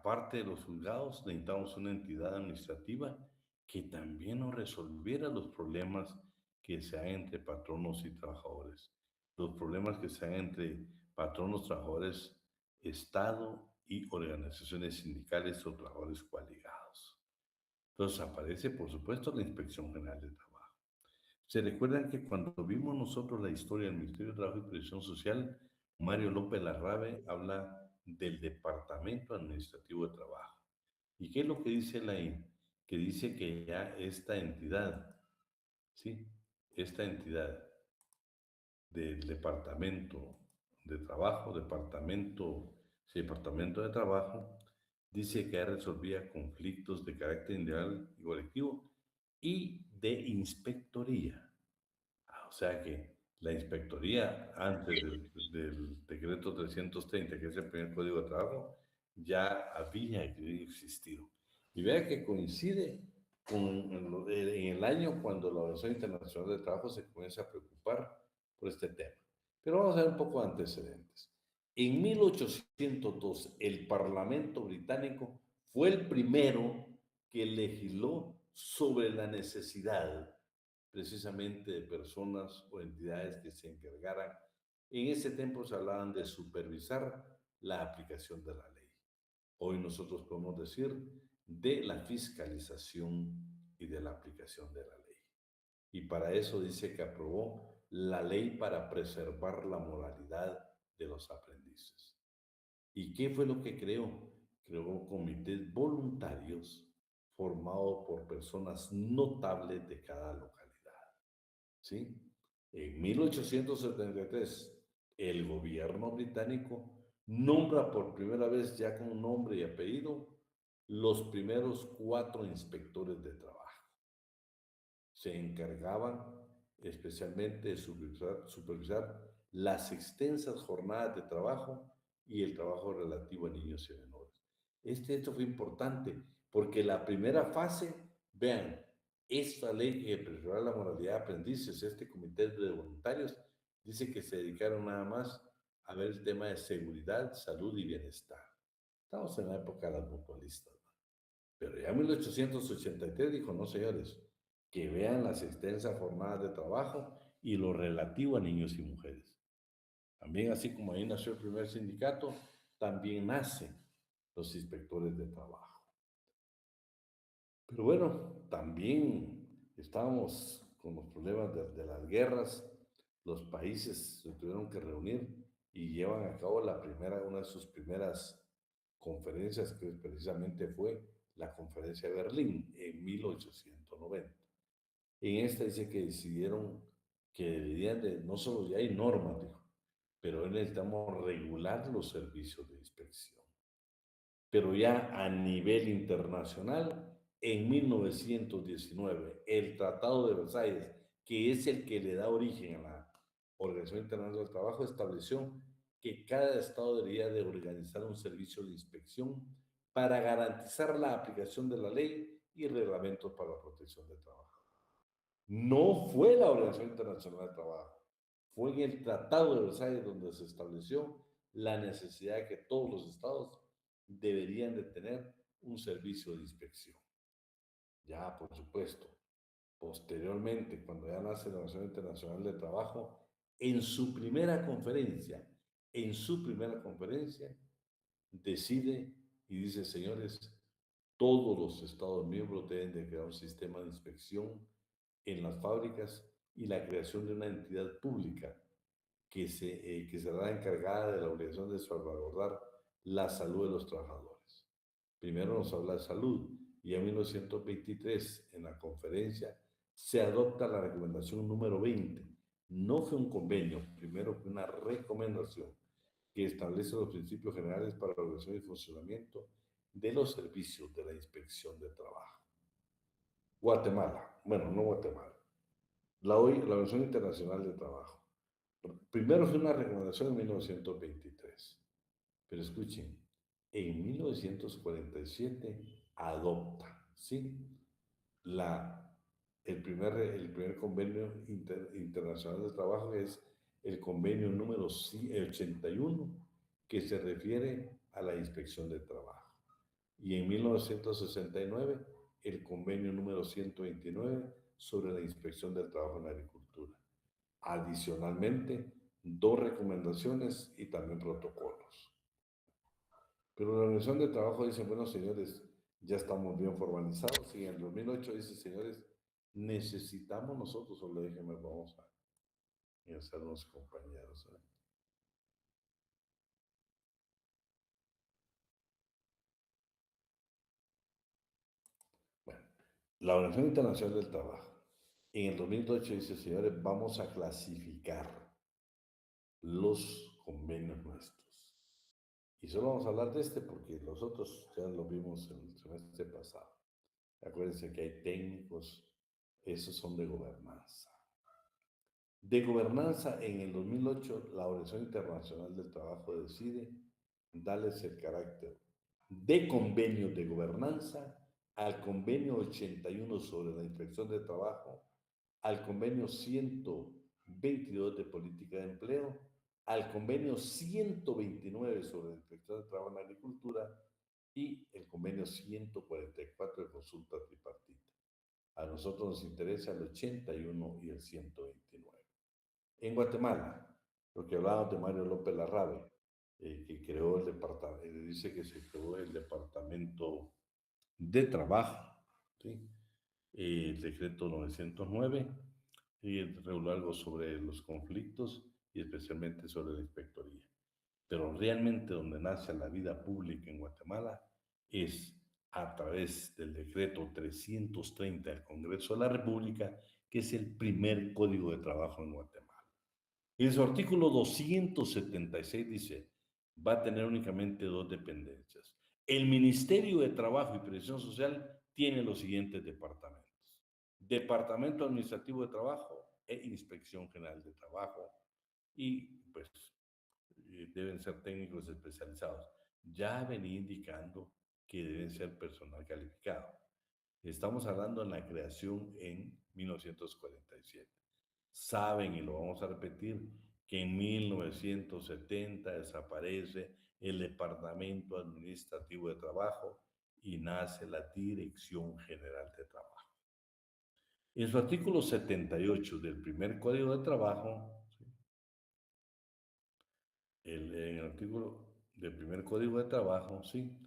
aparte de los juzgados, necesitamos una entidad administrativa que también nos resolviera los problemas que se dan entre patronos y trabajadores, los problemas que se dan entre patronos, trabajadores, Estado y organizaciones sindicales o trabajadores coaligados. Entonces aparece, por supuesto, la Inspección General de Trabajo. Se recuerdan que cuando vimos nosotros la historia del Ministerio de Trabajo y Previsión Social, Mario López Larrabe habla del Departamento Administrativo de Trabajo. ¿Y qué es lo que dice la I? Que dice que ya esta entidad, ¿sí? Esta entidad del Departamento de Trabajo, sí, Departamento de Trabajo, dice que ya resolvía conflictos de carácter individual y colectivo y de inspectoría. O sea que la inspectoría, antes del decreto 330, que es el primer código de trabajo, ya había existido. Y vea que coincide en el año cuando la Organización Internacional de Trabajo se comienza a preocupar por este tema. Pero vamos a ver un poco de antecedentes. En 1802, el Parlamento británico fue el primero que legisló sobre la necesidad precisamente de personas o entidades que se encargaran. En ese tiempo se hablaban de supervisar la aplicación de la ley. Hoy nosotros podemos decir de la fiscalización y de la aplicación de la ley. Y para eso dice que aprobó la ley para preservar la moralidad de los aprendices. ¿Y qué fue lo que creó? Creó comités voluntarios formados por personas notables de cada localidad. ¿Sí? En 1873, el gobierno británico nombra por primera vez, ya con nombre y apellido, los primeros 4 inspectores de trabajo. Se encargaban especialmente de supervisar las extensas jornadas de trabajo y el trabajo relativo a niños y menores. Este hecho fue importante porque la primera fase, vean, esta ley que preserva la moralidad de aprendices, este comité de voluntarios, dice que se dedicaron nada más a ver el tema de seguridad, salud y bienestar. Estamos en la época de las mutualistas, ¿no? Pero ya en 1883 dijo, no señores, que vean las extensas jornadas de trabajo y lo relativo a niños y mujeres. También así como ahí nació el primer sindicato, también nacen los inspectores de trabajo. Pero bueno, también estábamos con los problemas de las guerras, los países se tuvieron que reunir y llevan a cabo una de sus primeras conferencias, que precisamente fue la conferencia de Berlín en 1890. En esta dice que decidieron que deberían de, no solo ya hay normas, dijo, pero hoy necesitamos regular los servicios de inspección. Pero ya a nivel internacional, en 1919, el Tratado de Versalles, que es el que le da origen a la Organización Internacional del Trabajo, estableció que cada Estado debería de organizar un servicio de inspección para garantizar la aplicación de la ley y reglamentos para la protección del trabajo. No fue la Organización Internacional del Trabajo, fue en el Tratado de Versalles donde se estableció la necesidad de que todos los estados deberían de tener un servicio de inspección. Ya, por supuesto, posteriormente, cuando ya nace la Organización Internacional del Trabajo, en su primera conferencia, en su primera conferencia, decide y dice, señores, todos los Estados miembros deben de crear un sistema de inspección en las fábricas y la creación de una entidad pública que será encargada de la obligación de salvaguardar la salud de los trabajadores. Primero nos habla de salud y en 1923 en la conferencia se adopta la recomendación número 20. No fue un convenio, primero fue una recomendación que establece los principios generales para la organización y funcionamiento de los servicios de la inspección de trabajo. Guatemala, bueno, no Guatemala, la Organización Internacional de Trabajo. Primero fue una recomendación en 1923, pero escuchen, en 1947 adopta, ¿sí? La, el primer convenio internacional de trabajo es el convenio número 81, que se refiere a la inspección de trabajo. y en 1969 el convenio número 129 sobre la inspección del trabajo en la agricultura. Adicionalmente, dos recomendaciones y también protocolos. Pero la Organización de Trabajo dice, bueno, señores, ya estamos bien formalizados y en el 2008 dice, señores, necesitamos nosotros, o le dije, vamos a hacernos compañeros. Bueno, la Organización Internacional del Trabajo en el 2008 dice, señores, vamos a clasificar los convenios nuestros. Y solo vamos a hablar de este porque los otros ya lo vimos en el semestre pasado. Acuérdense que hay técnicos, esos son de gobernanza. De gobernanza, en el 2008, la Organización Internacional del Trabajo decide darles el carácter de convenio de gobernanza al convenio 81 sobre la inspección de trabajo, al convenio 122 de política de empleo, al convenio 129 sobre la inspección de trabajo en la agricultura y el convenio 144 de consulta tripartita. A nosotros nos interesa el 81 y el 129. En Guatemala, lo que hablábamos de Mario López Larrabe, que creó el departamento, dice que se creó el departamento de trabajo, ¿sí? El decreto 909, y reguló algo sobre los conflictos y especialmente sobre la inspectoría. Pero realmente donde nace la vida pública en Guatemala es a través del decreto 330 del Congreso de la República, que es el primer código de trabajo en Guatemala. En su artículo 276 dice, va a tener únicamente dos dependencias. El Ministerio de Trabajo y Previsión Social tiene los siguientes departamentos. Departamento Administrativo de Trabajo e Inspección General de Trabajo. Y pues deben ser técnicos especializados. Ya venía indicando que deben ser personal calificado. Estamos hablando de la creación en 1947. Saben, y lo vamos a repetir, que en 1970 desaparece el Departamento Administrativo de Trabajo y nace la Dirección General de Trabajo. En su artículo 78 del primer Código de Trabajo, en el artículo del primer Código de Trabajo, sí,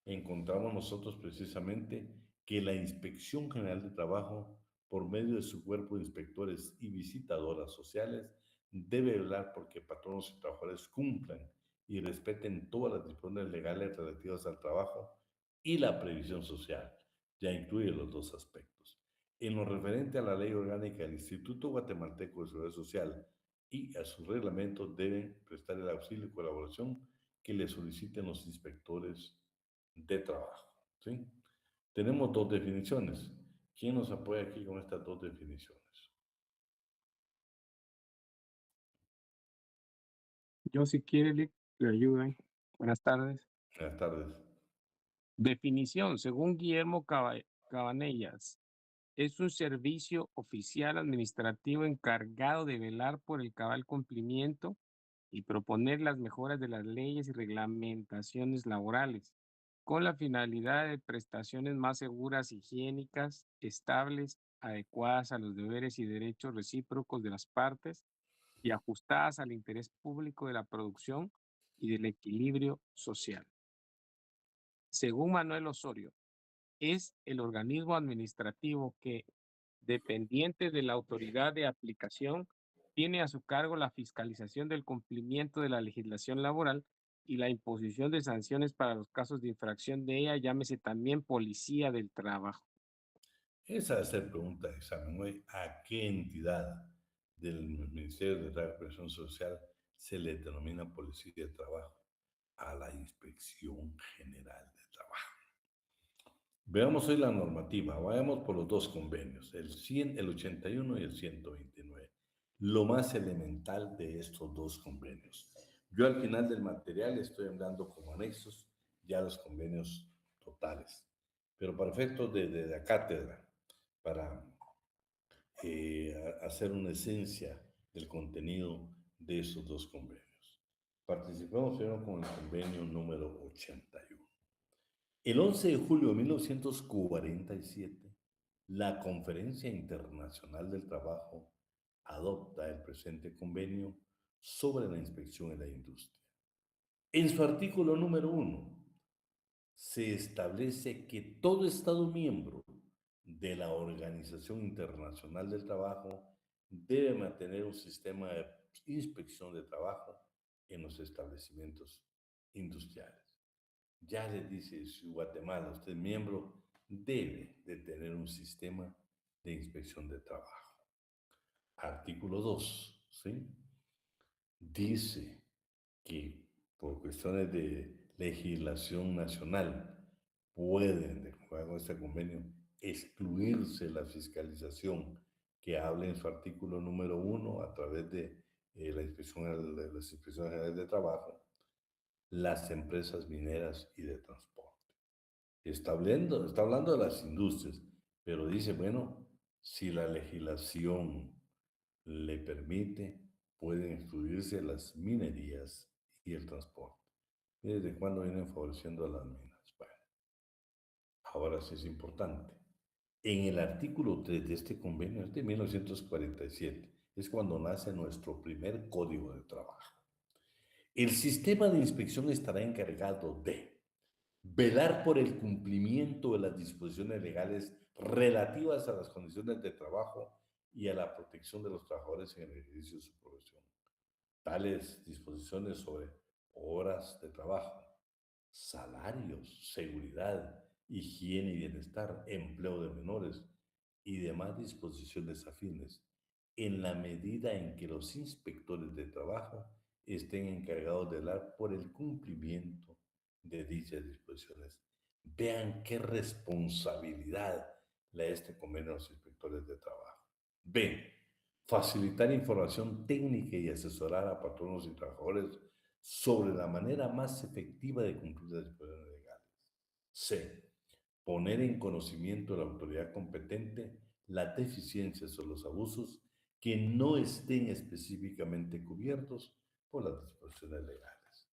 encontramos nosotros precisamente que la Inspección General de Trabajo, por medio de su cuerpo de inspectores y visitadoras sociales, debe velar porque patronos y trabajadores cumplan y respeten todas las disposiciones legales relativas al trabajo y la previsión social. Ya incluye los dos aspectos. En lo referente a la ley orgánica del Instituto Guatemalteco de Seguridad Social y a sus reglamentos deben prestar el auxilio y colaboración que le soliciten los inspectores de trabajo. ¿Sí? Tenemos dos definiciones. ¿Quién nos apoya aquí con estas dos definiciones? Yo, si quiere, le ayudan. Buenas tardes. Buenas tardes. Definición, según Guillermo Cabanellas, es un servicio oficial administrativo encargado de velar por el cabal cumplimiento y proponer las mejoras de las leyes y reglamentaciones laborales, con la finalidad de prestaciones más seguras, higiénicas, estables, adecuadas a los deberes y derechos recíprocos de las partes y ajustadas al interés público de la producción y del equilibrio social. Según Manuel Osorio, es el organismo administrativo que, dependiente de la autoridad de aplicación, tiene a su cargo la fiscalización del cumplimiento de la legislación laboral y la imposición de sanciones para los casos de infracción de ella, llámese también policía del trabajo. Esa es la pregunta de examen hoy. ¿A qué entidad del Ministerio de Trabajo y Previsión Social se le denomina Policía de Trabajo? A la Inspección General de Trabajo. Veamos hoy la normativa. Vayamos por los dos convenios, el 81 y el 129. Lo más elemental de estos dos convenios. Yo al final del material estoy dando como anexos ya los convenios totales. Pero para efectos de la cátedra, para hacer una esencia del contenido de esos dos convenios. Participamos primero con el convenio número 81. El 11 de julio de 1947, la Conferencia Internacional del Trabajo adopta el presente convenio sobre la inspección en la industria. En su artículo número 1, se establece que todo Estado miembro de la Organización Internacional del Trabajo debe mantener un sistema de inspección de trabajo en los establecimientos industriales. Ya le dice, si Guatemala, usted es miembro, debe de tener un sistema de inspección de trabajo. Artículo 2, ¿sí? Dice que por cuestiones de legislación nacional pueden, de acuerdo con este convenio, excluirse la fiscalización que habla en su artículo número 1 a través de, la inspección de las inspecciones generales de trabajo, las empresas mineras y de transporte. Está hablando de las industrias, pero dice, bueno, si la legislación le permite, pueden excluirse las minerías y el transporte. ¿Desde cuándo vienen favoreciendo a las minas? Bueno, ahora sí es importante. En el artículo 3 de este convenio, es de 1947, es cuando nace nuestro primer código de trabajo. El sistema de inspección estará encargado de velar por el cumplimiento de las disposiciones legales relativas a las condiciones de trabajo y a la protección de los trabajadores en el ejercicio de su profesión. Tales disposiciones sobre horas de trabajo, salarios, seguridad, higiene y bienestar, empleo de menores y demás disposiciones afines, en la medida en que los inspectores de trabajo estén encargados de velar por el cumplimiento de dichas disposiciones. Vean qué responsabilidad le da este convenio a los inspectores de trabajo. B. Facilitar información técnica y asesorar a patronos y trabajadores sobre la manera más efectiva de cumplir las disposiciones legales. C. Poner en conocimiento de la autoridad competente las deficiencias o los abusos que no estén específicamente cubiertos por las disposiciones legales.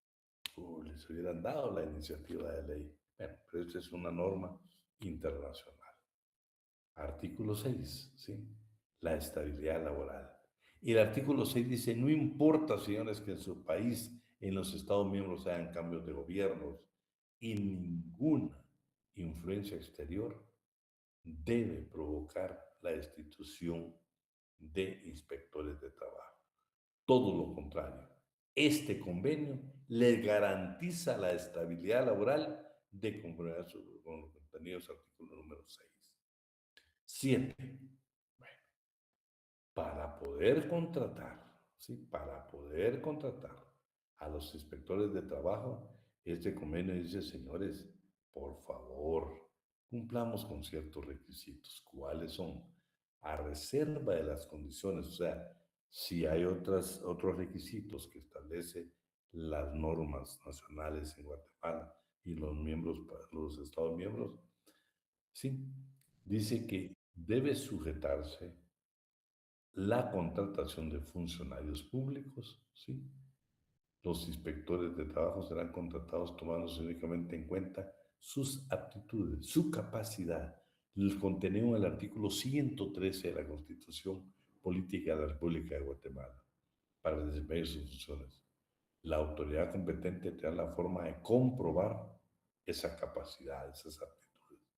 Les hubieran dado la iniciativa de ley. Bueno, pero esta es una norma internacional. Artículo 6, ¿sí? La estabilidad laboral. Y el artículo 6 dice, no importa, señores, que en su país, en los Estados miembros, hayan cambios de gobiernos y ninguna influencia exterior debe provocar la destitución de inspectores de trabajo. Todo lo contrario, este convenio les garantiza la estabilidad laboral de conformidad con los contenidos del artículo número 6. 7. Bueno, para poder contratar, ¿sí? Para poder contratar a los inspectores de trabajo, este convenio dice, señores, por favor, cumplamos con ciertos requisitos. ¿Cuáles son? A reserva de las condiciones, o sea, si hay otros requisitos que establece las normas nacionales en Guatemala y los miembros, los Estados miembros, sí, dice que debe sujetarse la contratación de funcionarios públicos, ¿sí? Los inspectores de trabajo serán contratados tomándose únicamente en cuenta sus aptitudes, su capacidad, el contenido del artículo 113 de la Constitución Política de la República de Guatemala para el desempeño de sus funciones. La autoridad competente tendrá la forma de comprobar esa capacidad, esas aptitudes.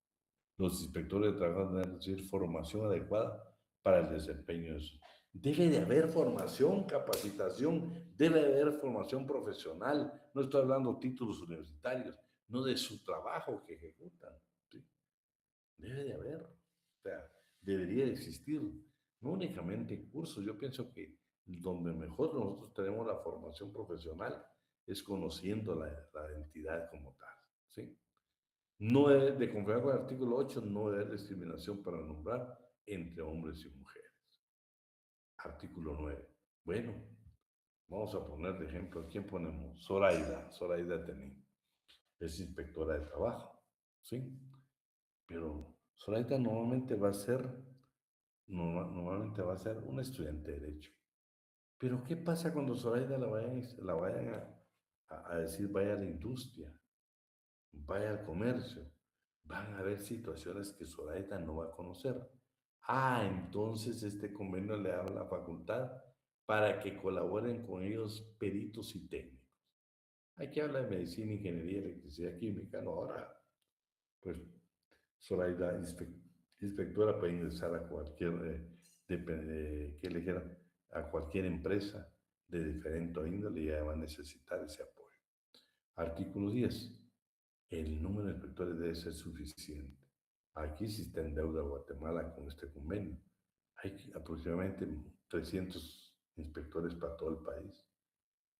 Los inspectores de trabajo deben recibir formación adecuada para el desempeño de su. Debe de haber formación, capacitación, debe de haber formación profesional. No estoy hablando de títulos universitarios, no de su trabajo que ejecutan. ¿Sí? Debe de haber, o sea, debería de existir, no únicamente cursos. Yo pienso que donde mejor nosotros tenemos la formación profesional es conociendo la entidad como tal. ¿Sí? No debe, de conformidad con el artículo 8, no debe haber discriminación para nombrar entre hombres y mujeres. Artículo 9. Bueno, vamos a poner de ejemplo, ¿a quién ponemos? Zoraida Tenín, es inspectora de trabajo, ¿sí? Pero Zoraida normalmente va a ser una estudiante de Derecho. Pero ¿qué pasa cuando Zoraida la vayan a decir vaya a la industria? vaya al comercio, van a haber situaciones que Zoraida no va a conocer. Ah, entonces este convenio le da la facultad para que colaboren con ellos peritos y técnicos. Aquí habla de medicina, ingeniería, electricidad, química, no, ahora, pues Zoraida, inspectora, puede ingresar a cualquier, ¿qué le dijeron? A cualquier empresa de diferente índole y ella va a necesitar ese apoyo. Artículo 10. El número de inspectores debe ser suficiente. Aquí sí está en deuda Guatemala con este convenio. Hay aproximadamente 300 inspectores para todo el país.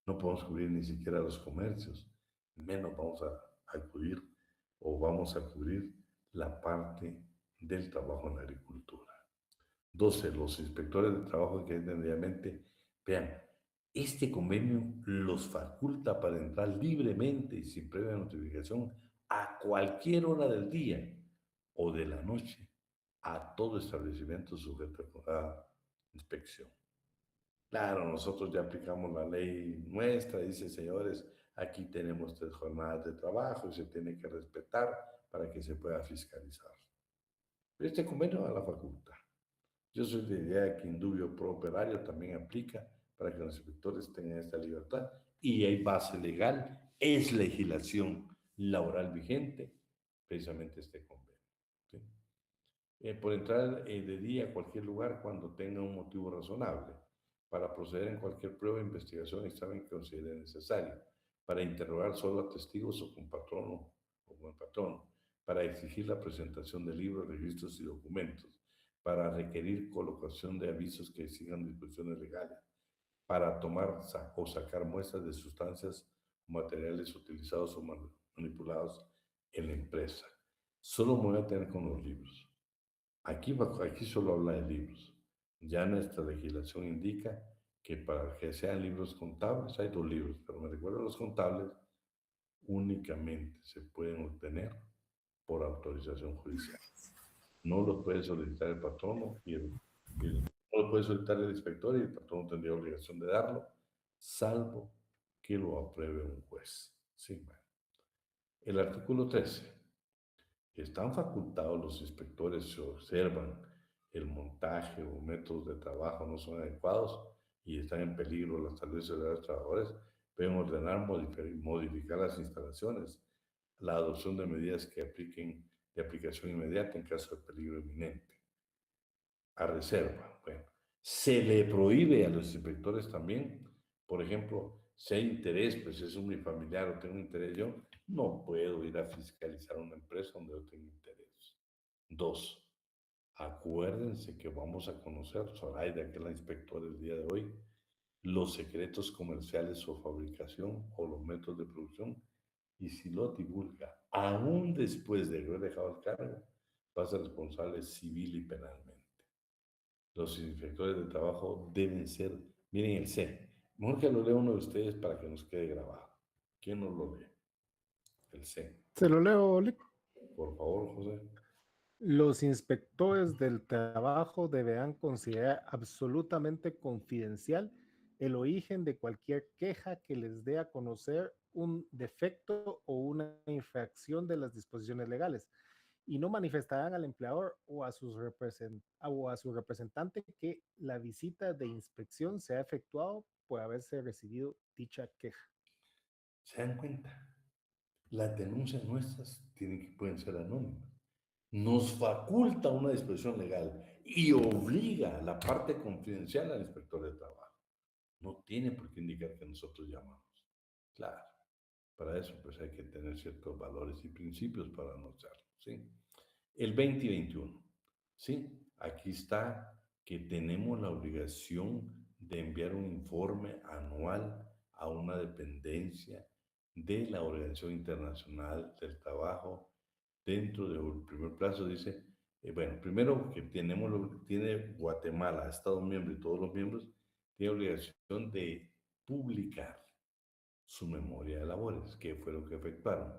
No podemos cubrir ni siquiera los comercios, menos vamos a acudir o vamos a cubrir la parte del trabajo en la agricultura. 12. Los inspectores de trabajo que diariamente, vean, este convenio los faculta para entrar libremente y sin previa notificación a cualquier hora del día o de la noche a todo establecimiento sujeto a inspección. Claro, nosotros ya aplicamos la ley nuestra, dice, señores, aquí tenemos 3 jornadas de trabajo y se tiene que respetar para que se pueda fiscalizar. Este convenio a la facultad. Yo soy de idea que indubio pro operario también aplica para que los inspectores tengan esta libertad y hay base legal, es legislación laboral vigente, precisamente este convenio. ¿Sí? Por entrar de día a cualquier lugar cuando tenga un motivo razonable, para proceder en cualquier prueba, investigación, examen que considere necesario, para interrogar solo a testigos o con patrono o con el patrono, para exigir la presentación de libros, registros y documentos, para requerir colocación de avisos que exijan disposiciones legales, para tomar o sacar muestras de sustancias o materiales utilizados o manipulados en la empresa. Solo me voy a tener con los libros. Aquí solo habla de libros. Ya nuestra legislación indica que para que sean libros contables, hay 2 libros, pero me recuerdo los contables únicamente se pueden obtener por autorización judicial. No los puede solicitar el patrono no lo puede solicitar el inspector y el patrono tendría obligación de darlo, salvo que lo apruebe un juez. Sí, bueno. El artículo 13. Están facultados los inspectores si observan el montaje o métodos de trabajo no son adecuados y están en peligro la salud y seguridad de los trabajadores, pueden ordenar modificar las instalaciones, la adopción de medidas que apliquen de aplicación inmediata en caso de peligro inminente. A reserva, bueno, se le prohíbe a los inspectores también, por ejemplo, si hay interés, pues es un mi familiar o tengo interés yo, no puedo ir a fiscalizar una empresa donde yo tengo interés. 2. Acuérdense que vamos a conocer, Zoraida, que es la inspectora el día de hoy, los secretos comerciales o fabricación o los métodos de producción y si lo divulga, aún después de haber dejado el cargo, va a ser responsable civil y penalmente. Los inspectores de trabajo deben ser, miren el C, mejor que lo lea uno de ustedes para que nos quede grabado. ¿Quién nos lo lee? El C. Se lo leo, Lick. Por favor, José. Los inspectores del trabajo deberán considerar absolutamente confidencial el origen de cualquier queja que les dé a conocer un defecto o una infracción de las disposiciones legales y no manifestarán al empleador o a su representante que la visita de inspección se ha efectuado por haberse recibido dicha queja. ¿Se dan cuenta? Las denuncias nuestras pueden ser anónimas. Nos faculta una disposición legal y obliga a la parte confidencial al inspector de trabajo. No tiene por qué indicar que nosotros llamamos. Claro, para eso pues hay que tener ciertos valores y principios para no hacerlo, ¿sí? El 20 y 21, ¿sí? Aquí está que tenemos la obligación de enviar un informe anual a una dependencia de la Organización Internacional del Trabajo dentro del primer plazo, dice, bueno, primero que tiene Guatemala, Estado miembro y todos los miembros, tiene obligación de publicar su memoria de labores, qué fue lo que efectuaron,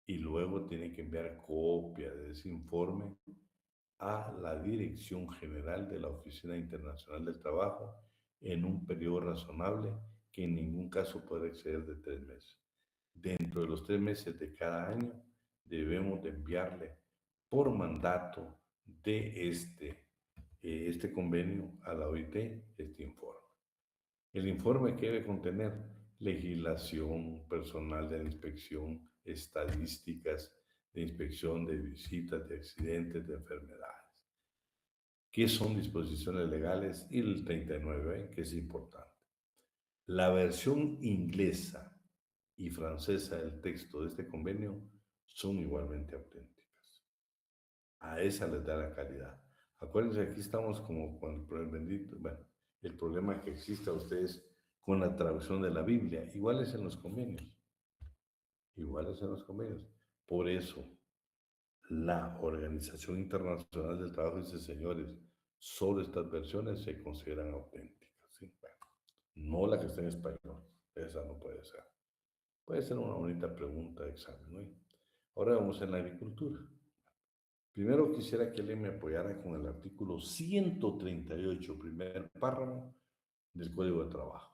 y luego tiene que enviar copia de ese informe a la Dirección General de la Oficina Internacional del Trabajo en un periodo razonable que en ningún caso puede exceder de 3 meses. Dentro de los 3 meses de cada año debemos de enviarle por mandato de este convenio a la OIT este informe. El informe que debe contener legislación, personal de inspección, estadísticas de inspección de visitas, de accidentes, de enfermedades, qué son disposiciones legales y el 39, que es importante. La versión inglesa y francesa del texto de este convenio son igualmente auténticas. A esa les da la calidad. Acuérdense, aquí estamos como con el problema bendito, bueno, el problema que existe a ustedes con la traducción de la Biblia, iguales en los convenios, iguales en los convenios. Por eso, la Organización Internacional del Trabajo dice, señores, solo estas versiones se consideran auténticas. ¿Sí? Bueno, no la que está en español, esa no puede ser. Puede ser una bonita pregunta de examen, ¿no? Ahora vamos en la agricultura. Primero quisiera que alguien me apoyara con el artículo 138, primer párrafo del Código de Trabajo.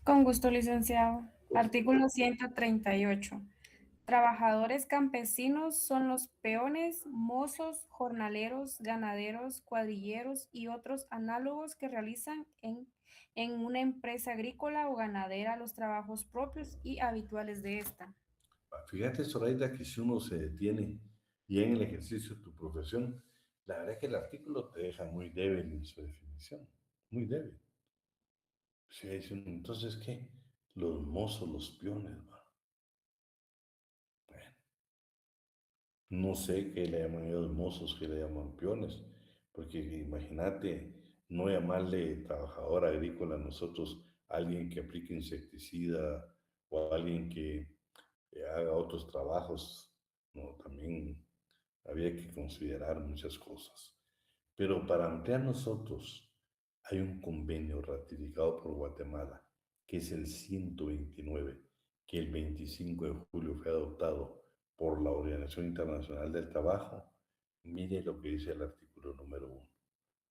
Con gusto, licenciado. Artículo 138. Trabajadores campesinos son los peones, mozos, jornaleros, ganaderos, cuadrilleros y otros análogos que realizan en una empresa agrícola o ganadera los trabajos propios y habituales de esta. Fíjate, Zoraida, que si uno se detiene y en el ejercicio de tu profesión, la verdad es que el artículo te deja muy débil en su definición, muy débil. Si dicen, entonces, ¿qué? Los mozos, los peones, ¿va? Bueno, no sé qué le llaman ellos mozos, qué le llaman peones, porque imagínate no llamarle trabajador agrícola a nosotros a alguien que aplique insecticida o a alguien que haga otros trabajos, no, también había que considerar muchas cosas. Pero para ampliar nosotros, hay un convenio ratificado por Guatemala, que es el 129, que el 25 de julio fue adoptado por la Organización Internacional del Trabajo. Mire lo que dice el artículo número 1.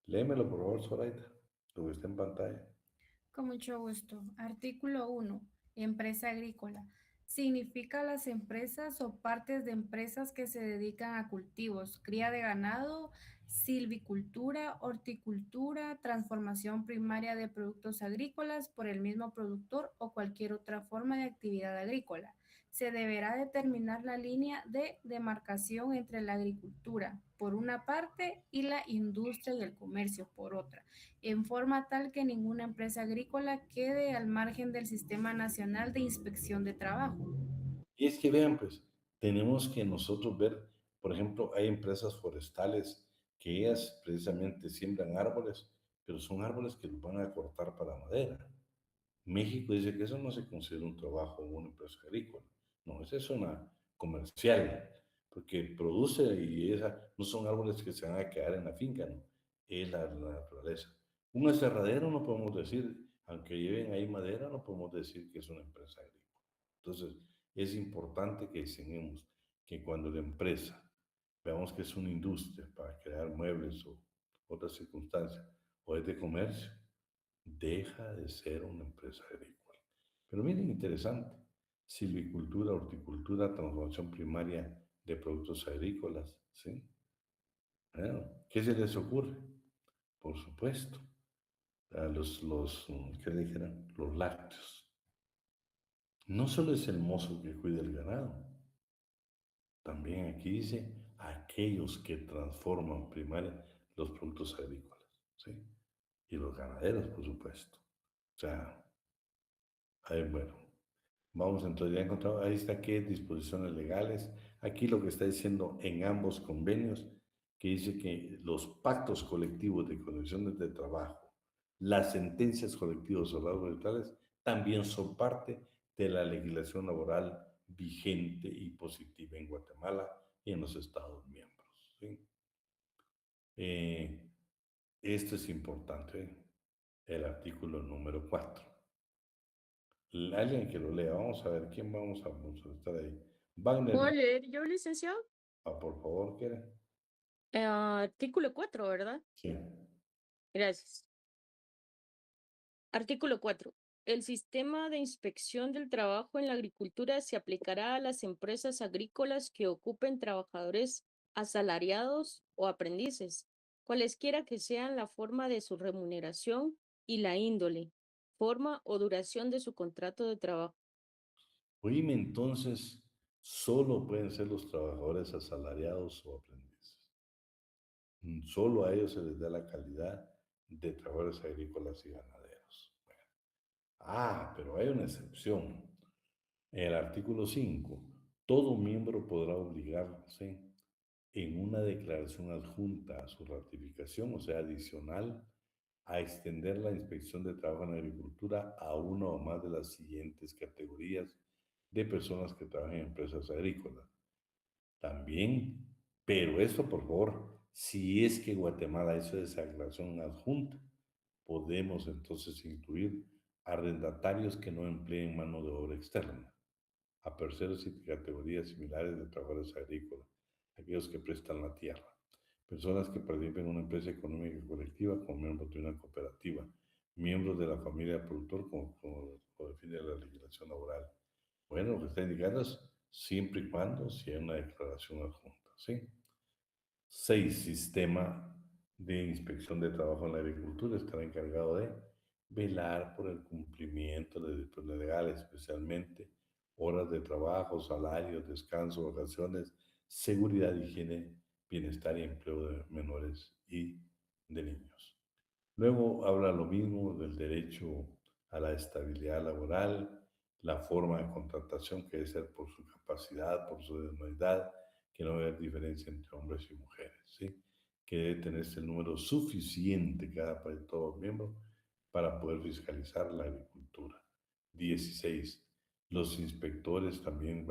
Léemelo, por favor, Zoraida, lo que está en pantalla. Con mucho gusto. Artículo 1. Empresa agrícola. Significa las empresas o partes de empresas que se dedican a cultivos, cría de ganado, silvicultura, horticultura, transformación primaria de productos agrícolas por el mismo productor o cualquier otra forma de actividad agrícola. Se deberá determinar la línea de demarcación entre la agricultura, por una parte, y la industria y el comercio, por otra, en forma tal que ninguna empresa agrícola quede al margen del Sistema Nacional de Inspección de Trabajo. Y es que vean, pues, tenemos que nosotros ver, por ejemplo, hay empresas forestales que ellas precisamente siembran árboles, pero son árboles que los van a cortar para madera. México dice que eso no se considera un trabajo en una empresa agrícola. No, esa es una comercial, porque produce y esa, no son árboles que se van a quedar en la finca, no, es la naturaleza. Un aserradero no podemos decir, aunque lleven ahí madera, no podemos decir que es una empresa agrícola. Entonces, es importante que enseñemos que cuando la empresa veamos que es una industria para crear muebles o otras circunstancias, o es de comercio, deja de ser una empresa agrícola. Pero miren, interesante, silvicultura, horticultura, transformación primaria de productos agrícolas, ¿sí? Bueno, ¿qué se les ocurre? Por supuesto, a ¿qué le dijeron? Los lácteos. No solo es el mozo que cuida el ganado, también aquí dice aquellos que transforman primaria los productos agrícolas, ¿sí? Y los ganaderos, por supuesto. O sea, ahí, bueno, vamos entonces, ya encontrado, ahí está qué disposiciones legales. Aquí lo que está diciendo en ambos convenios, que dice que los pactos colectivos de condiciones de trabajo, las sentencias colectivas o las laborales, también son parte de la legislación laboral vigente y positiva en Guatemala y en los Estados miembros. ¿Sí? Esto es importante, el artículo número 4. Alguien que lo lea, vamos a ver quién vamos a estar ahí. Wagner, ¿Puedo leer yo, licenciado? por favor, ¿quiere? Artículo 4, ¿verdad? Sí. Gracias. Artículo 4. El sistema de inspección del trabajo en la agricultura se aplicará a las empresas agrícolas que ocupen trabajadores asalariados o aprendices, cualesquiera que sean la forma de su remuneración y la índole, forma o duración de su contrato de trabajo. Oíme, entonces, solo pueden ser los trabajadores asalariados o aprendices. Solo a ellos se les da la calidad de trabajadores agrícolas y ganaderos. Pero hay una excepción. En el artículo 5, todo miembro podrá obligarse en una declaración adjunta a su ratificación, o sea, adicional, a extender la inspección de trabajo en agricultura a una o más de las siguientes categorías de personas que trabajan en empresas agrícolas. También, pero esto por favor, si es que Guatemala hizo esa declaración adjunta, podemos entonces incluir arrendatarios que no empleen mano de obra externa, a terceros y categorías similares de trabajadores agrícolas, aquellos que prestan la tierra, personas que participen en una empresa económica colectiva como miembros de una cooperativa, miembros de la familia del productor como lo define la legislación laboral. Bueno, lo que está indicando es siempre y cuando si hay una declaración adjunta, ¿sí? 6. Sistema de inspección de trabajo en la agricultura estará encargado de velar por el cumplimiento de disposiciones legales, especialmente horas de trabajo, salarios, descanso, vacaciones, seguridad, higiene, bienestar y empleo de menores y de niños. Luego habla lo mismo del derecho a la estabilidad laboral, la forma de contratación que debe ser por su capacidad, por su idoneidad, que no debe haber diferencia entre hombres y mujeres, ¿sí? Que debe tenerse el número suficiente cada país, todos los miembros, para poder fiscalizar la agricultura. 16. Los inspectores también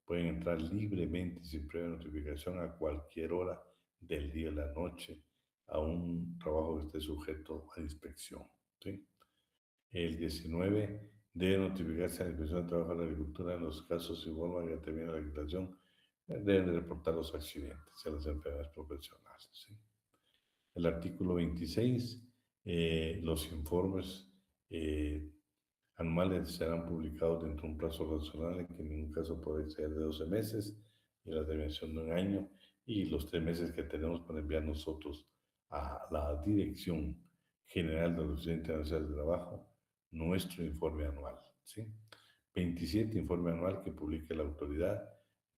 pueden entrar libremente y sin previa notificación a cualquier hora del día y la noche a un trabajo que esté sujeto a inspección, ¿sí? El 19 debe notificarse a la Inspección de Trabajo de la Agricultura en los casos y forma que determine la legislación. Deben de reportar los accidentes y las enfermedades profesionales, ¿sí? El artículo 26, los informes anuales serán publicados dentro de un plazo razonable que en ningún caso puede exceder de 12 meses y la dimensión de un año y los 3 meses que tenemos para enviar nosotros a la Dirección General de la Organización Internacional del Trabajo nuestro informe anual, ¿sí? 27. Informe anual que publique la autoridad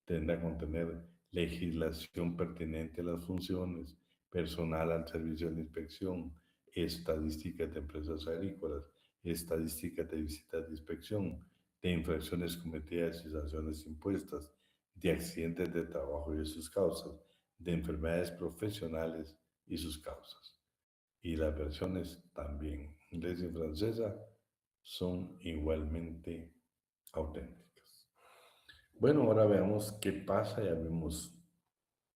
tendrá que contener legislación pertinente a las funciones, personal al servicio de la inspección, estadísticas de empresas agrícolas, estadísticas de visitas de inspección, de infracciones cometidas y sanciones impuestas, de accidentes de trabajo y sus causas, de enfermedades profesionales y sus causas. Y las versiones también inglesa y francesa son igualmente auténticas. Bueno, ahora veamos qué pasa, ya vimos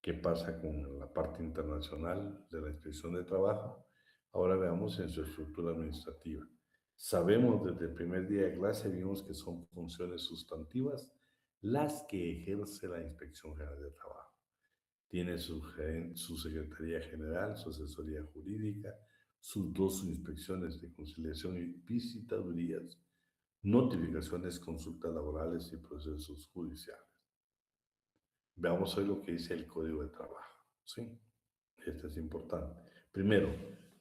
qué pasa con la parte internacional de la inspección de trabajo. Ahora veamos en su estructura administrativa. Sabemos desde el primer día de clase, vimos que son funciones sustantivas las que ejerce la Inspección General de Trabajo. Tiene su Secretaría General, su asesoría jurídica, sus 2 inspecciones de conciliación y visitadurías, notificaciones, consultas laborales y procesos judiciales. Veamos hoy lo que dice el Código de Trabajo, ¿sí? Esto es importante. Primero,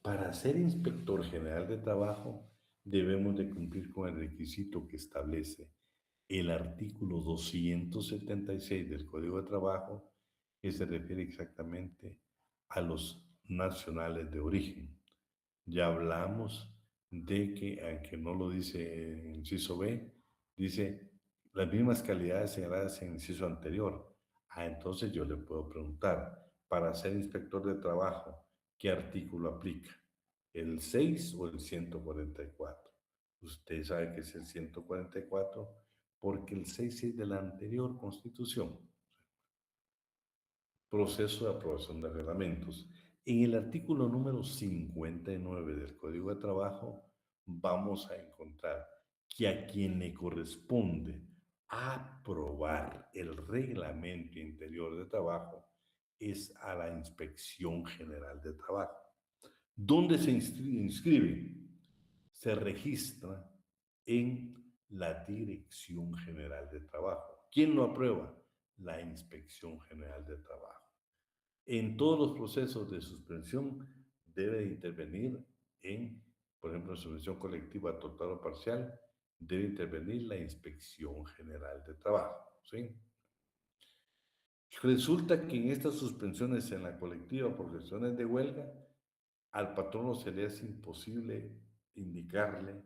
para ser inspector general de trabajo, debemos de cumplir con el requisito que establece el artículo 276 del Código de Trabajo, que se refiere exactamente a los nacionales de origen. Ya hablamos de que, aunque no lo dice en el inciso B, dice las mismas calidades señaladas en el inciso anterior. Entonces yo le puedo preguntar, para ser inspector de trabajo, ¿qué artículo aplica? ¿El 6 o el 144? Usted sabe que es el 144 porque el 6 es de la anterior Constitución. Proceso de aprobación de reglamentos. En el artículo número 59 del Código de Trabajo vamos a encontrar que a quien le corresponde aprobar el reglamento interior de trabajo es a la Inspección General de Trabajo. ¿Dónde se inscribe? se registra en la Dirección General de Trabajo. ¿Quién lo aprueba? La Inspección General de Trabajo. En todos los procesos de suspensión debe intervenir por ejemplo, en suspensión colectiva total o parcial, debe intervenir la Inspección General de Trabajo, ¿sí? Resulta que en estas suspensiones en la colectiva por cuestiones de huelga, al patrono se le es imposible indicarle,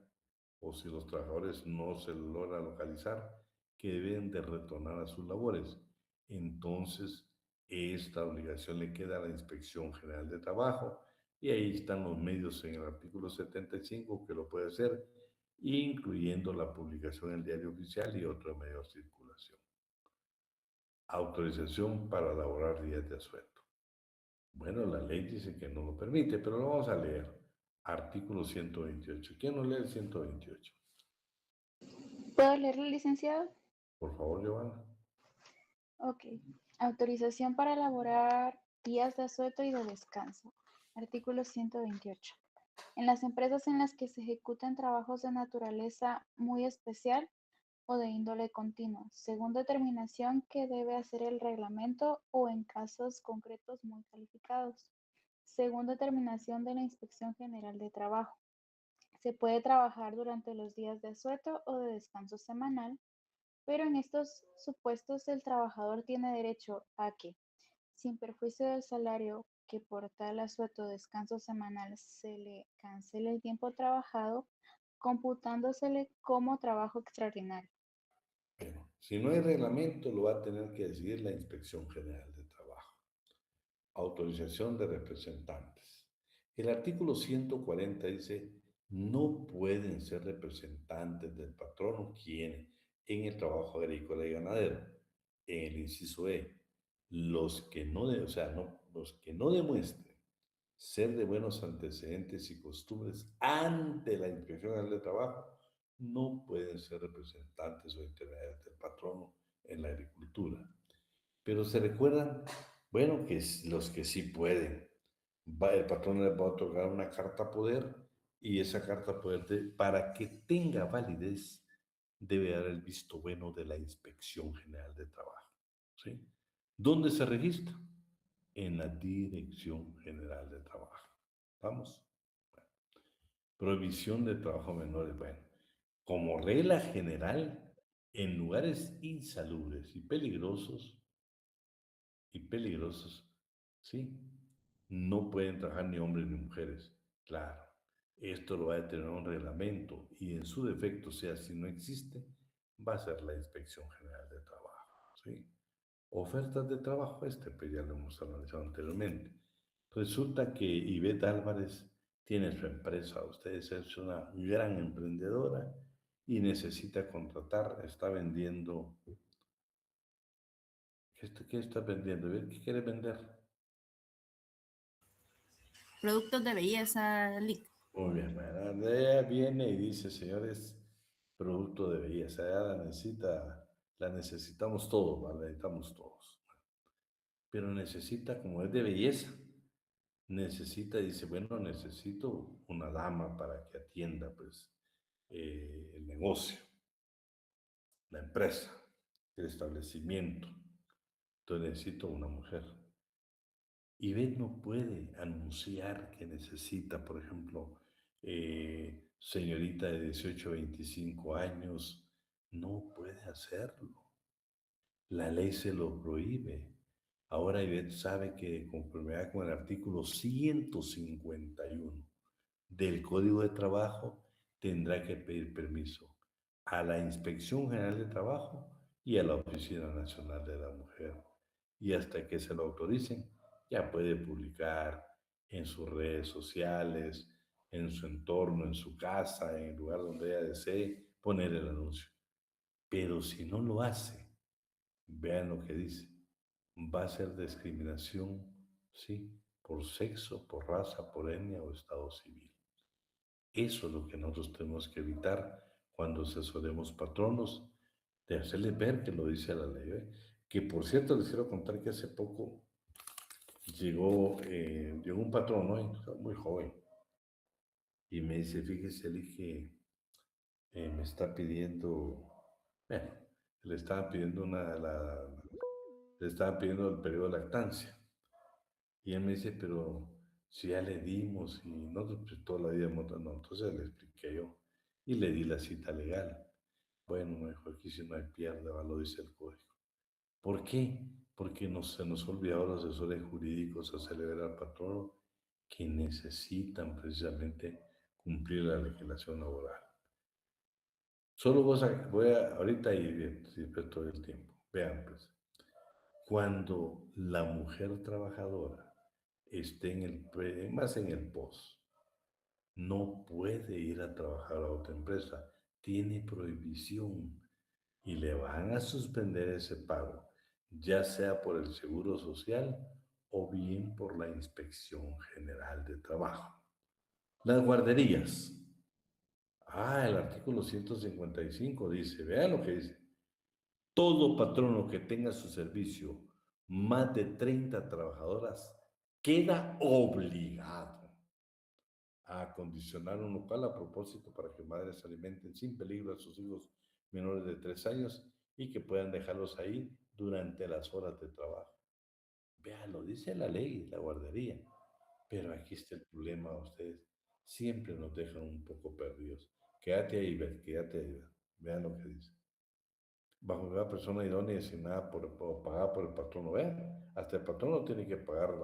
o si los trabajadores no se logra localizar, que deben de retornar a sus labores. Entonces, esta obligación le queda a la Inspección General de Trabajo y ahí están los medios en el artículo 75 que lo puede hacer, incluyendo la publicación en el Diario Oficial y otros medios de circulación. Autorización para elaborar días de asueto. Bueno, la ley dice que no lo permite, pero lo vamos a leer. Artículo 128. ¿Quién nos lee el 128? ¿Puedo leerlo, licenciado? Por favor, Giovanna. Ok. Autorización para elaborar días de asueto y de descanso. Artículo 128. En las empresas en las que se ejecutan trabajos de naturaleza muy especial o de índole continua, según determinación que debe hacer el reglamento o en casos concretos muy calificados, según determinación de la Inspección General de Trabajo. Se puede trabajar durante los días de asueto o de descanso semanal, pero en estos supuestos el trabajador tiene derecho a que, sin perjuicio del salario, que por tal asueto o descanso semanal se le cancele el tiempo trabajado, computándosele como trabajo extraordinario. Bueno, si no hay reglamento, lo va a tener que decidir la Inspección General de Trabajo. Autorización de representantes. El artículo 140 dice, no pueden ser representantes del patrono quienes en el trabajo agrícola y ganadero. En el inciso E, los que no demuestren ser de buenos antecedentes y costumbres ante la Inspección General de Trabajo no pueden ser representantes o intermediarios del patrono en la agricultura. Pero se recuerdan, bueno, que los que sí pueden, el patrón les va a otorgar una carta poder y esa carta poder, para que tenga validez, debe dar el visto bueno de la Inspección General de Trabajo. ¿Sí? ¿Dónde se registra? En la Dirección General de Trabajo. ¿Vamos? Bueno. Prohibición de trabajo menores. Bueno, como regla general, en lugares insalubres y peligrosos, ¿sí? No pueden trabajar ni hombres ni mujeres. Claro, esto lo va a determinar un reglamento y en su defecto, o sea, si no existe, va a ser la Inspección General de Trabajo, ¿sí? Ofertas de trabajo, pues ya lo hemos analizado anteriormente. Resulta que Ivette Álvarez tiene su empresa, ustedes es una gran emprendedora y necesita contratar, está vendiendo. ¿Qué está vendiendo? ¿Qué quiere vender? Productos de belleza, Lic. Muy bien, bueno, ella viene y dice, señores, producto de belleza, ella la necesitamos todos, la necesitamos todos. Pero necesita, como es de belleza, dice, bueno, necesito una dama para que atienda, pues, el negocio, la empresa, el establecimiento. Entonces necesito una mujer. Y Ivette no puede anunciar que necesita, por ejemplo, señorita de 18 a 25 años, no puede hacerlo. La ley se lo prohíbe. Ahora Ivette sabe que de conformidad con el artículo 151 del Código de Trabajo, tendrá que pedir permiso a la Inspección General de Trabajo y a la Oficina Nacional de la Mujer. Y hasta que se lo autoricen, ya puede publicar en sus redes sociales, en su entorno, en su casa, en el lugar donde ella desee, poner el anuncio. Pero si no lo hace, vean lo que dice, va a ser discriminación, ¿sí? Por sexo, por raza, por etnia o estado civil. Eso es lo que nosotros tenemos que evitar cuando asesoremos patronos, de hacerles ver que lo dice la ley. Que por cierto, les quiero contar que hace poco llegó un patrón, ¿no? Muy joven, y me dice, fíjese, Eli, que me está pidiendo, bueno, le estaba pidiendo le estaba pidiendo el periodo de lactancia. Y él me dice, pero si ya le dimos y nosotros pues, toda la vida hemos no, entonces le expliqué yo y le di la cita legal. Bueno, me dijo, aquí si no hay pierde, va, lo dice el código. ¿Por qué? Porque se nos ha olvidado los asesores jurídicos a celebrar al patrono que necesitan precisamente cumplir la legislación laboral. Solo voy a, ahorita y después todo el tiempo. Vean pues, cuando la mujer trabajadora esté más en el post, no puede ir a trabajar a otra empresa, tiene prohibición y le van a suspender ese pago, ya sea por el Seguro Social o bien por la Inspección General de Trabajo. Las guarderías. El artículo 155 dice, vean lo que dice. Todo patrono que tenga a su servicio más de 30 trabajadoras queda obligado a acondicionar un local a propósito para que madres alimenten sin peligro a sus hijos menores de 3 años y que puedan dejarlos ahí durante las horas de trabajo. Vea, lo dice la ley, la guardería. Pero aquí está el problema, ustedes siempre nos dejan un poco perdidos. Quédate ahí, quédate ahí. Vean lo que dice. Bajo cada persona idónea y designada pagada por el patrono. Vean, hasta el patrono tiene que pagar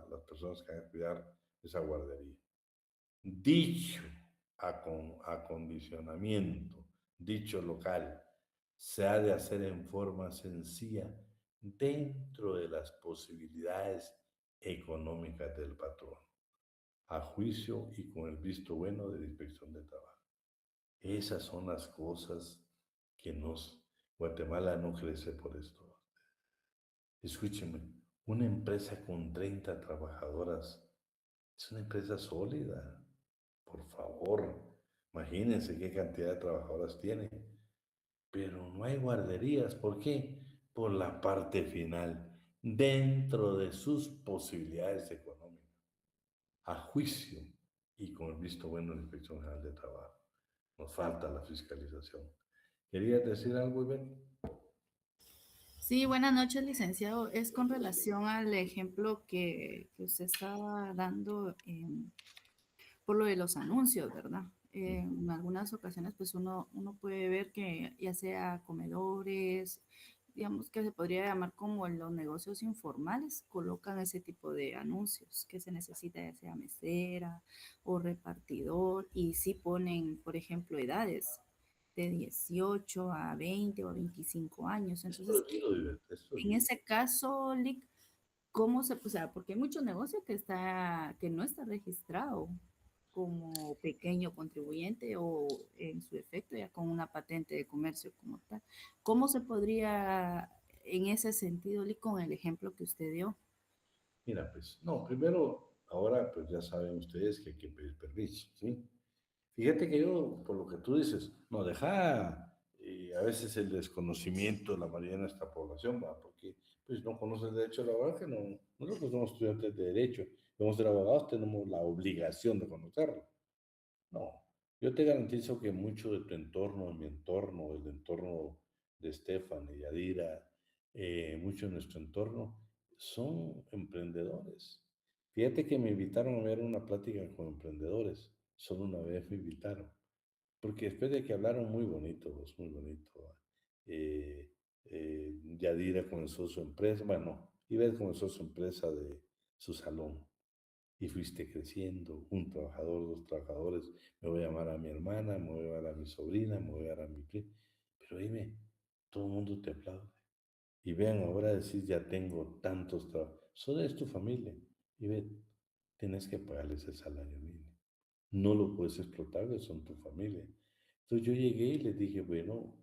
las personas que van a cuidar esa guardería. Dicho acondicionamiento, dicho local, se ha de hacer en forma sencilla dentro de las posibilidades económicas del patrón, a juicio y con el visto bueno de la Inspección de Trabajo. Esas son las cosas que Guatemala no crece por esto. Escúcheme, una empresa con 30 trabajadoras es una empresa sólida. Por favor, imagínense qué cantidad de trabajadoras tiene. Pero no hay guarderías. ¿Por qué? Por la parte final, dentro de sus posibilidades económicas, a juicio y con el visto bueno de la Inspección General de Trabajo. Nos falta la fiscalización. ¿Querías decir algo, Iván? Sí, buenas noches, licenciado. Es con relación al ejemplo que usted estaba dando por lo de los anuncios, ¿verdad? En algunas ocasiones, pues uno puede ver que ya sea comedores, digamos que se podría llamar como los negocios informales, colocan ese tipo de anuncios que se necesita, ya sea mesera o repartidor, y sí ponen, por ejemplo, edades de 18 a 20 o a 25 años. Es Entonces, prohibido, Iván, es en prohibido. ese caso, Lick, ¿cómo se, o sea, porque hay mucho negocio que no está registrado como pequeño contribuyente o en su efecto ya con una patente de comercio como tal? ¿Cómo se podría, en ese sentido, Lick, con el ejemplo que usted dio? Mira, pues, no, primero, ahora pues ya saben ustedes que hay que pedir permiso, ¿sí? Fíjate que yo, por lo que tú dices, no deja a veces el desconocimiento de la mayoría de nuestra población, ¿va? Porque pues no conocen el derecho laboral, que no, nosotros somos estudiantes de derecho, vamos a ser abogados, tenemos la obligación de conocerlo. No, yo te garantizo que mucho de tu entorno, de mi entorno, del entorno de Estefan y Yadira, mucho de nuestro entorno, son emprendedores. Fíjate que me invitaron a ver una plática con emprendedores, solo una vez me invitaron, porque después de que hablaron muy bonito, pues, muy bonito, Yadira comenzó su empresa, bueno, Iber comenzó su empresa de su salón y fuiste creciendo, un trabajador, dos trabajadores, me voy a llamar a mi hermana, me voy a llamar a mi sobrina, me voy a llamar a mi prima, pero dime, todo el mundo te aplaude. Y vean, ahora decir, ya tengo tantos trabajos, solo es tu familia, y ve, tienes que pagarles el salario mínimo. No lo puedes explotar, son tu familia. Entonces yo llegué y les dije, bueno,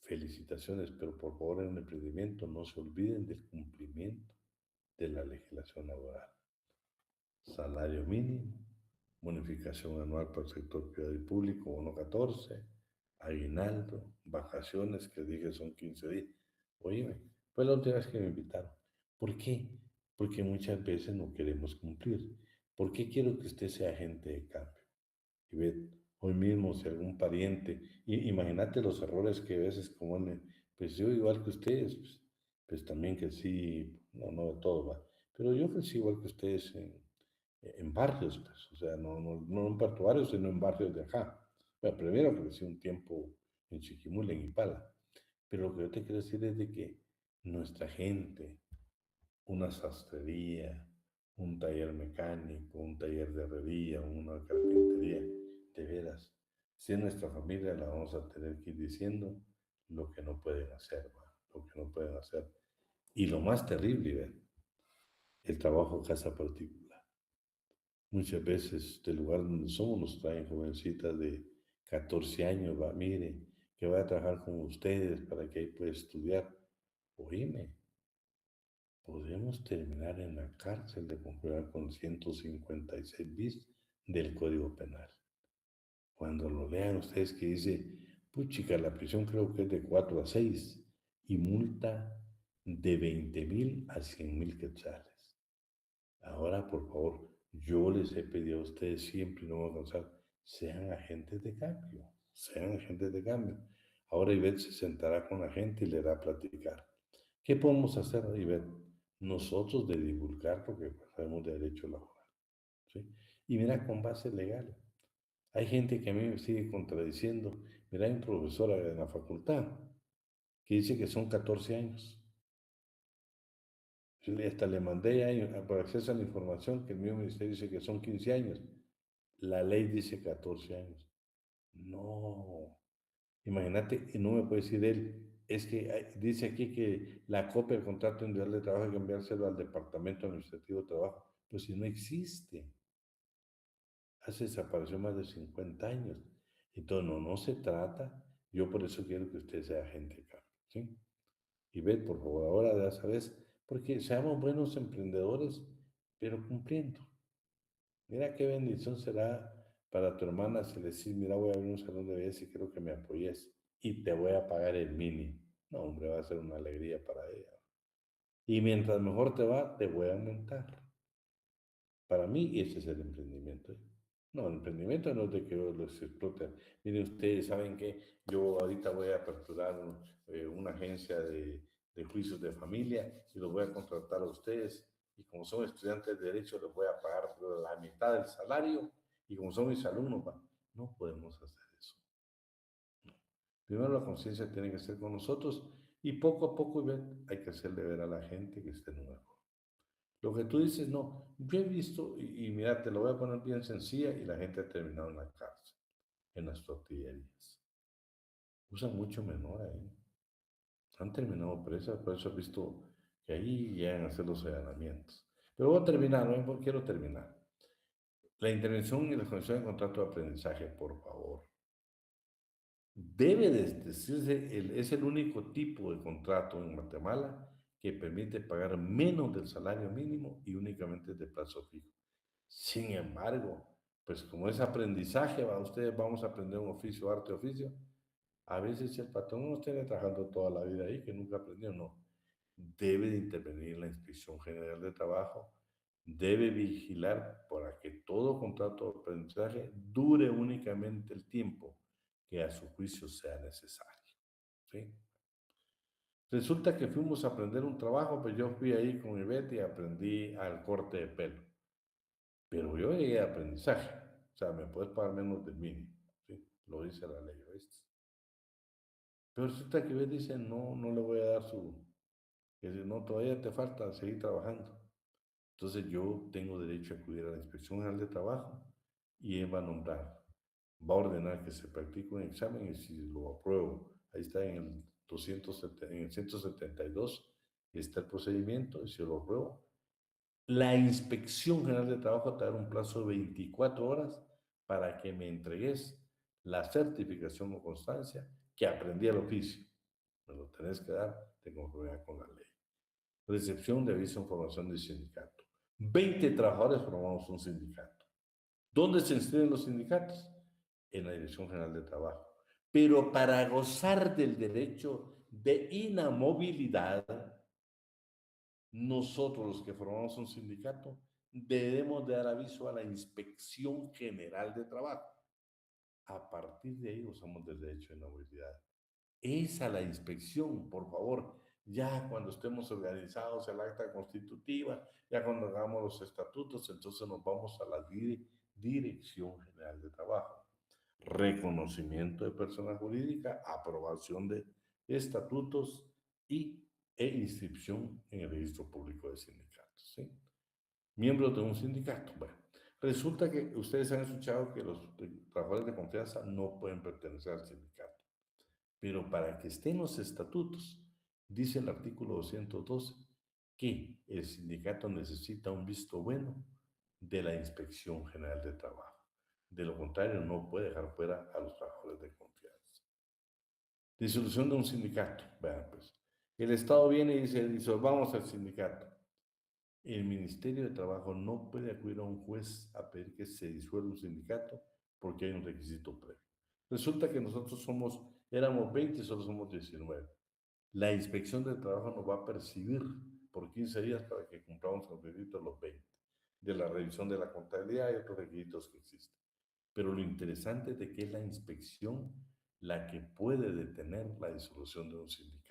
felicitaciones, pero por favor en el emprendimiento no se olviden del cumplimiento de la legislación laboral. Salario mínimo, bonificación anual para el sector privado y público, 1.14, aguinaldo, vacaciones, que dije son 15 días. Oíme, fue la última vez que me invitaron. ¿Por qué? Porque muchas veces no queremos cumplir. ¿Por qué quiero que usted sea agente de cambio? y ve, hoy mismo si algún pariente, imagínate los errores que a veces cometen, pues yo igual que ustedes, pues también que sí, no de todo, va, pero yo crecí igual que ustedes en barrios, pues, o sea, no en Puerto Barrios, sino en barrios de acá. Bueno, primero crecí un tiempo en Chiquimula, en Ipala, pero lo que yo te quiero decir es de que nuestra gente, una sastrería, un taller mecánico, un taller de herrería, una carpintería, de veras, si es nuestra familia la vamos a tener que ir diciendo lo que no pueden hacer, ¿va? Lo que no pueden hacer. Y lo más terrible, ¿ve? El trabajo en casa particular. Muchas veces del lugar donde somos nos traen jovencitas de 14 años, va, mire, que voy a trabajar con ustedes para que ahí pueda estudiar. Oíme, podemos terminar en la cárcel de conjurar con 156 bis del Código Penal. Cuando lo lean ustedes que dice, puchica, la prisión creo que es de 4 a 6 y multa de 20,000 a 100,000 quetzales. Ahora, por favor, yo les he pedido a ustedes siempre, y no voy a cansar, sean agentes de cambio, sean agentes de cambio. Ahora Ivette se sentará con la gente y le hará platicar. ¿Qué podemos hacer, Ivette? Nosotros de divulgar, porque sabemos de derecho laboral, ¿sí? Y mira, con base legal. Hay gente que a mí me sigue contradiciendo. Mira, hay un profesor en la facultad que dice que son 14 años. Hasta le mandé ahí, por acceso a la información que el mismo ministerio dice que son 15 años. La ley dice 14 años. No, imagínate, y no me puede decir él, es que dice aquí que la copia del contrato individual de trabajo hay que enviárselo al Departamento Administrativo de Trabajo. Pues si no existe, hace desapareció más de 50 años. Entonces, no se trata, yo por eso quiero que usted sea agente de cambio, ¿sí? Y ve, por favor, ahora ya sabes, porque seamos buenos emprendedores, pero cumpliendo. Mira qué bendición será para tu hermana si le decís, mira, voy a abrir un salón de belleza y quiero que me apoyes y te voy a pagar el mini. No, hombre, va a ser una alegría para ella. Y mientras mejor te va, te voy a aumentar. Para mí, ese es el emprendimiento. No, el emprendimiento no es de que los exploten. Miren ustedes, ¿saben qué? Yo ahorita voy a aperturar una agencia de juicios de familia y los voy a contratar a ustedes. Y como son estudiantes de derecho, les voy a pagar la mitad del salario. Y como son mis alumnos, no podemos hacer eso. No. Primero la conciencia tiene que ser con nosotros y poco a poco hay que hacerle ver a la gente que esté en un mejor. Lo que tú dices, no, yo he visto, y mira, te lo voy a poner bien sencilla, y la gente ha terminado en la cárcel, en las tortillerías. Usan mucho menor ahí. Han terminado presas, por eso he visto que ahí llegan a hacer los allanamientos. Pero voy a terminar, no quiero terminar. La intervención y la conexión de contrato de aprendizaje, por favor. Debe decirse, es el único tipo de contrato en Guatemala que permite pagar menos del salario mínimo y únicamente de plazo fijo. Sin embargo, pues como es aprendizaje, ustedes vamos a aprender un oficio, arte, oficio. A veces el patrón no esté trabajando toda la vida ahí, que nunca aprendió, no. Debe de intervenir la Inspección General de Trabajo, debe vigilar para que todo contrato de aprendizaje dure únicamente el tiempo que a su juicio sea necesario, ¿sí? Resulta que fuimos a aprender un trabajo, pues yo fui ahí con Ivette y aprendí al corte de pelo. Pero yo llegué a aprendizaje, o sea, me puedes pagar menos del mínimo, ¿sí? Lo dice la ley, ¿viste? Pero resulta que Ivette dice, no le voy a dar que dice, no, todavía te falta seguir trabajando. Entonces yo tengo derecho a acudir a la Inspección General de Trabajo y él va a nombrar, va a ordenar que se practique un examen y si lo apruebo, ahí está en el 270, en el 172, está el procedimiento y si lo apruebo, la Inspección General de Trabajo te da un plazo de 24 horas para que me entregues la certificación o constancia que aprendí el oficio. Me lo tenés que dar de conformidad con la ley. Recepción de aviso de información del sindicato. 20 trabajadores formamos un sindicato. ¿Dónde se inscriben los sindicatos? En la Dirección General de Trabajo. Pero para gozar del derecho de inamovilidad, nosotros los que formamos un sindicato debemos de dar aviso a la Inspección General de Trabajo. A partir de ahí usamos el derecho de inamovilidad. Esa la inspección, por favor. Ya cuando estemos organizados el acta constitutiva, ya cuando hagamos los estatutos, entonces nos vamos a la Dirección General de Trabajo. Reconocimiento de persona jurídica, aprobación de estatutos e inscripción en el registro público de sindicatos. ¿Sí? Miembros de un sindicato. Bueno, resulta que ustedes han escuchado que los trabajadores de confianza no pueden pertenecer al sindicato, pero para que estén los estatutos, dice el artículo 212 que el sindicato necesita un visto bueno de la Inspección General de Trabajo. De lo contrario, no puede dejar fuera a los trabajadores de confianza. Disolución de un sindicato. Vean, pues, el Estado viene y dice, disolvamos el sindicato. El Ministerio de Trabajo no puede acudir a un juez a pedir que se disuelva un sindicato porque hay un requisito previo. Resulta que nosotros éramos 20 y solo somos 19. La Inspección de Trabajo nos va a percibir por 15 días para que cumplamos los requisitos de los 20, de la revisión de la contabilidad y otros requisitos que existen. Pero lo interesante es de que es la inspección la que puede detener la disolución de un sindicato.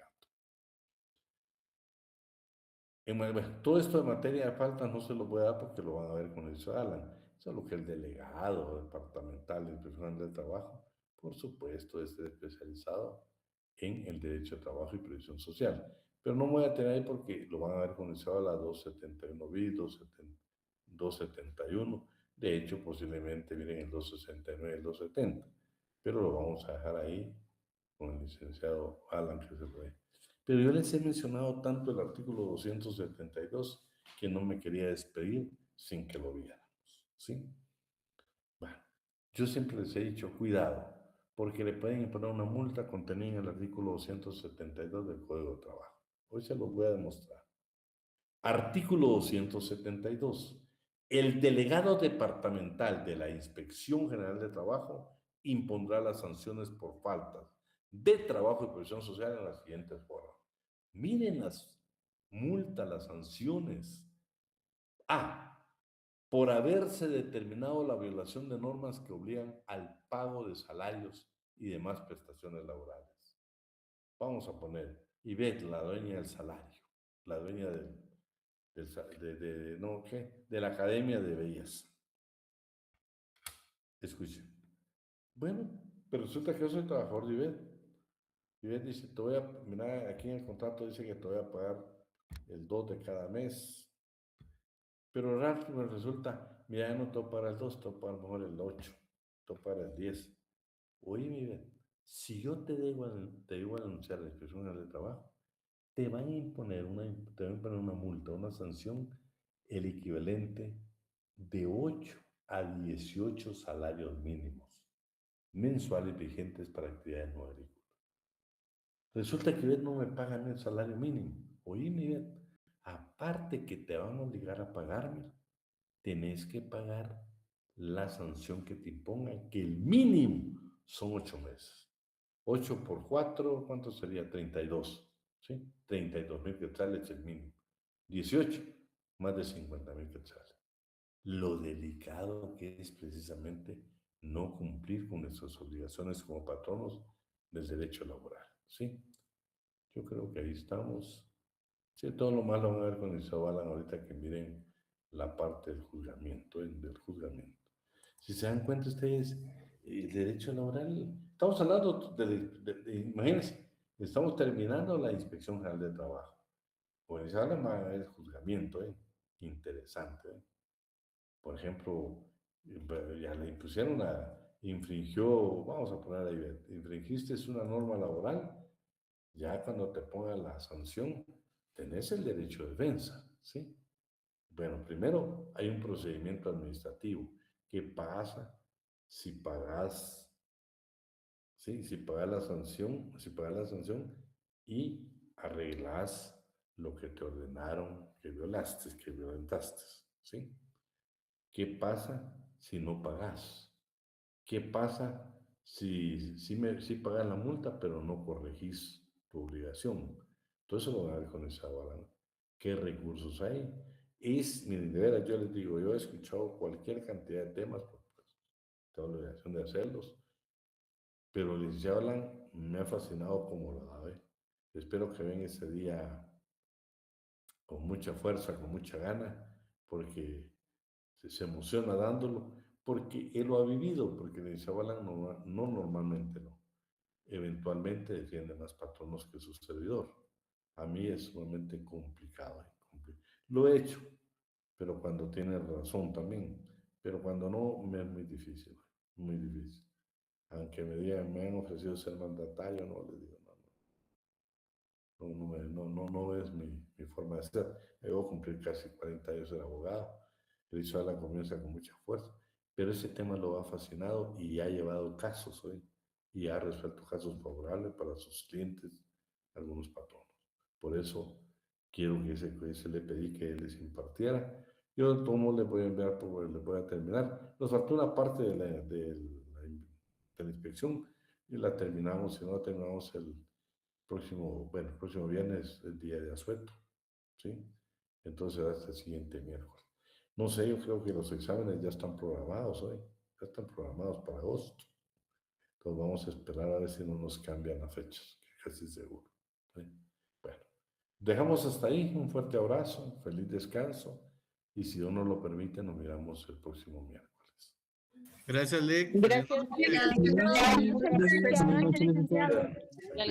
Bueno, todo esto de materia de faltas no se lo voy a dar porque lo van a ver con el Alan. Eso es lo que el delegado departamental de Inspección del Trabajo, por supuesto, es especializado en el derecho de trabajo y previsión social. Pero no me voy a tener ahí porque lo van a ver con el la 271 bis, 271. De hecho, posiblemente vienen el 269 y el 270. Pero lo vamos a dejar ahí con el licenciado Alan que se puede. Pero yo les he mencionado tanto el artículo 272 que no me quería despedir sin que lo viéramos, ¿sí? Bueno, yo siempre les he dicho, cuidado, porque le pueden imponer una multa contenida en el artículo 272 del Código de Trabajo. Hoy se los voy a demostrar. Artículo 272. El delegado departamental de la Inspección General de Trabajo impondrá las sanciones por faltas de trabajo y previsión social en las siguientes formas. Miren las multas, las sanciones. A. Por haberse determinado la violación de normas que obligan al pago de salarios y demás prestaciones laborales. Vamos a poner Ivette, la dueña del salario, la dueña de la Academia de Bellas. Escuchen. Bueno, pero resulta que yo soy trabajador de Ivette. Ivette dice, mira, aquí en el contrato dice que te voy a pagar el 2 de cada mes. Pero rápido resulta, mira, ya no te voy a pagar el 2, te voy a pagar mejor el 8, te voy a pagar el 10. Oye, Ivette, si yo te digo a denunciar a la Inspección General de Trabajo, te van a imponer una multa, una sanción, el equivalente de 8 a 18 salarios mínimos mensuales vigentes para actividades no agrícolas. Resulta que no me pagan el salario mínimo. Oye, Miguel, aparte que te van a obligar a pagarme, tenés que pagar la sanción que te impongan, que el mínimo son 8 meses. 8 por 4, ¿cuánto sería? 32. ¿Sí? 32,000 quetzales es el mínimo. 18, más de 50,000 quetzales. Lo delicado que es precisamente no cumplir con nuestras obligaciones como patronos del derecho laboral, ¿sí? Yo creo que ahí estamos. Sí, todo lo malo van a ver con Isabalan ahorita que miren la parte del juzgamiento, del juzgamiento. Si se dan cuenta ustedes, el derecho laboral, estamos hablando imagínense, estamos terminando la Inspección General de Trabajo. Con Isabalan va a haber el juzgamiento, interesante, Por ejemplo, ya le impusieron infringió, vamos a poner ahí, infringiste una norma laboral, ya cuando te pongan la sanción, tenés el derecho de defensa, ¿sí? Bueno, primero hay un procedimiento administrativo. ¿Qué pasa si pagas, sí? Si pagas la sanción y arreglas lo que te ordenaron que violaste, que violentaste, ¿sí? ¿Qué pasa si no pagas? ¿Qué pasa si pagas la multa, pero no corregís tu obligación? Todo eso lo van a ver con esa balanza. ¿Qué recursos hay? Miren, de veras, yo les digo, yo he escuchado cualquier cantidad de temas, porque pues, tengo la obligación de hacerlos, Pero el licenciado Alan me ha fascinado como lo da, ¿eh? Espero que venga ese día con mucha fuerza, con mucha gana, porque se emociona dándolo, porque él lo ha vivido, porque el licenciado Alan no normalmente no. Eventualmente defiende más patronos que su servidor. A mí es sumamente complicado. Lo he hecho, pero cuando tiene razón también. Pero cuando no, me es muy difícil, muy difícil. Aunque me digan, me han ofrecido ser mandatario, no les digo, no es mi forma de ser. Debo cumplir casi 40 años de abogado. El Israel comienza con mucha fuerza, pero ese tema lo ha fascinado y ha llevado casos hoy y ha resuelto casos favorables para sus clientes, algunos patronos. Por eso quiero que ese le pedí que les impartiera. Yo tomo, le voy a enviar, le voy a terminar. Nos faltó una parte de la inspección y la terminamos, si no la terminamos el próximo viernes, el día de asueto, ¿sí? Entonces hasta el siguiente miércoles. No sé, yo creo que los exámenes ya están programados hoy, ya están programados para agosto. Entonces vamos a esperar a ver si no nos cambian las fechas, que casi seguro, ¿sí? Bueno, dejamos hasta ahí, un fuerte abrazo, feliz descanso, y si Dios nos lo permite, nos miramos el próximo miércoles. Gracias, Lick. Gracias. Gracias. Buenas noches, licenciado. La